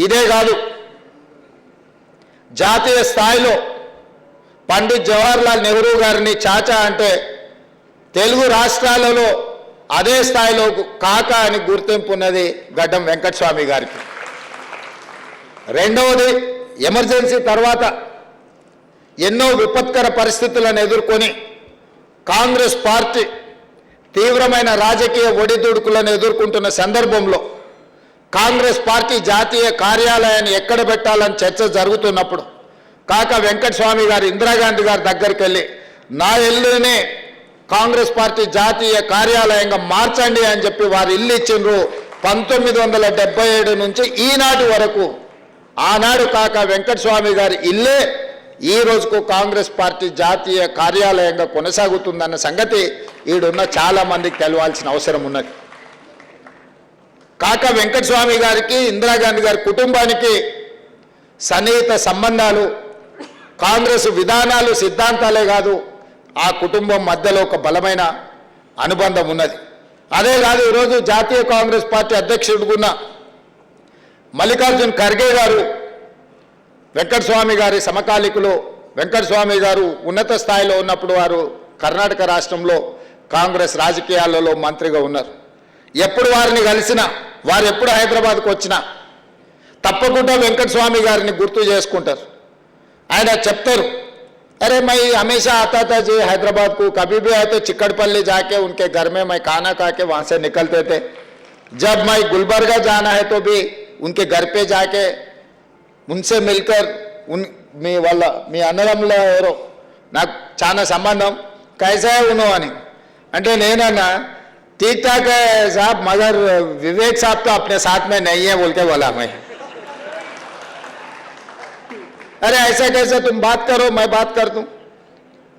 ఇదే కాదు, జాతీయ స్థాయిలో పండిత్ జవహర్లాల్ నెహ్రూ గారిని చాచా అంటే తెలుగు రాష్ట్రాలలో అదే స్థాయిలో కాకా అని గుర్తింపు ఉన్నది గడ్డం వెంకటస్వామి గారికి. రెండవది, ఎమర్జెన్సీ తర్వాత ఎన్నో విపత్కర పరిస్థితులను ఎదుర్కొని కాంగ్రెస్ పార్టీ తీవ్రమైన రాజకీయ ఒడిదుడుకులను ఎదుర్కొంటున్న సందర్భంలో కాంగ్రెస్ పార్టీ జాతీయ కార్యాలయాన్ని ఎక్కడ పెట్టాలని చర్చ జరుగుతున్నప్పుడు కాకా వెంకటస్వామి గారు ఇందిరాగాంధీ గారి దగ్గరికి వెళ్ళి నా ఇల్లునే కాంగ్రెస్ పార్టీ జాతీయ కార్యాలయంగా మార్చండి అని చెప్పి వారు ఇల్లు ఇచ్చిండ్రు. 1977 నుంచి ఈనాటి వరకు ఆనాడు కాకా వెంకటస్వామి గారి ఇల్లే ఈ రోజుకు కాంగ్రెస్ పార్టీ జాతీయ కార్యాలయంగా కొనసాగుతుందన్న సంగతి ఈడున్న చాలా మందికి తెలవాల్సిన అవసరం ఉన్నది. కాకా వెంకటస్వామి గారికి ఇందిరాగాంధీ గారి కుటుంబానికి సన్నిహిత సంబంధాలు, కాంగ్రెస్ విధానాలు సిద్ధాంతాలే కాదు, ఆ కుటుంబం మధ్యలో ఒక బలమైన అనుబంధం ఉన్నది. అదే కాదు, ఈరోజు జాతీయ కాంగ్రెస్ పార్టీ అధ్యక్షుడుగున్న మల్లికార్జున్ ఖర్గే గారు వెంకటస్వామి గారి సమకాలికులు. వెంకటస్వామి గారు ఉన్నత స్థాయిలో ఉన్నప్పుడు వారు కర్ణాటక రాష్ట్రంలో కాంగ్రెస్ రాజకీయాలలో మంత్రిగా ఉన్నారు. ఎప్పుడు వారిని కలిసినా, వారు ఎప్పుడు హైదరాబాద్కు వచ్చినా తప్పకుండా వెంకటస్వామి గారిని గుర్తు చేసుకుంటారు. ఆయన చెప్తారు, अरे मैं हमेशा आता था जी हैदराबाद को, कभी भी आए तो चिक्कड़पल्ली जाके उनके घर में मैं खाना खा के वहाँ से निकलते थे. जब मैं गुलबर्गा जाना है तो भी उनके घर पे जाके उनसे मिलकर మీ వాళ్ళ మీ అన్నదమ్ముల ఎవరో నాకు చాలా సంబంధం, कैसा है उन्होंने అని అంటే నేనన్నా ठीक ठाक है साहब मगर विवेक साहब तो अपने साथ में नहीं है बोल के बोला मैं. अरे ऐसा कैसे तुम बात करो मैं बात कर दूं.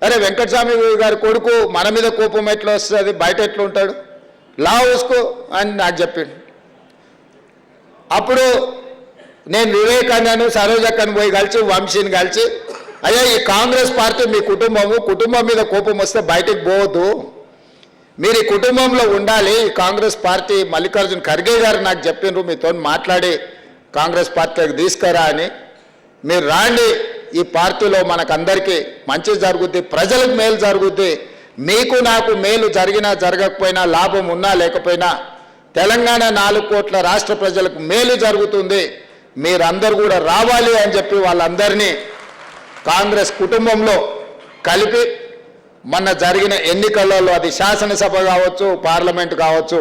अरे వెంకటస్వామి గారి కొడుకు మన మీద కోపం ఎట్లా వస్తుంది, బయట ఎట్లా ఉంటాడు, లా ఉస్కో అని నాకు చెప్పిండు. అప్పుడు నేను వివేకానందను సరోజక్కను పోయి కలిసి వంశీని కలిసి, అయ్యా ఈ కాంగ్రెస్ పార్టీ మీ కుటుంబం మీద కోపం వస్తే బయటకు పోవద్దు, మీరు ఈ కుటుంబంలో ఉండాలి. ఈ కాంగ్రెస్ పార్టీ మల్లికార్జున్ ఖర్గే గారు నాకు చెప్పిండ్రు మీతో మాట్లాడి కాంగ్రెస్ పార్టీకి తీసుకురా అని. మీరు రాండి, ఈ పార్టీలో మనకందరికీ మంచి జరుగుద్ది, ప్రజలకు మేలు జరుగుద్ది, మీకు నాకు మేలు జరిగినా జరగకపోయినా లాభం ఉన్నా లేకపోయినా తెలంగాణ 4 కోట్ల రాష్ట్ర ప్రజలకు మేలు జరుగుతుంది, మీరందరూ కూడా రావాలి అని చెప్పి వాళ్ళందరినీ కాంగ్రెస్ కుటుంబంలో కలిపి మొన్న జరిగిన ఎన్నికలలో అది శాసనసభ కావచ్చు, పార్లమెంట్ కావచ్చు,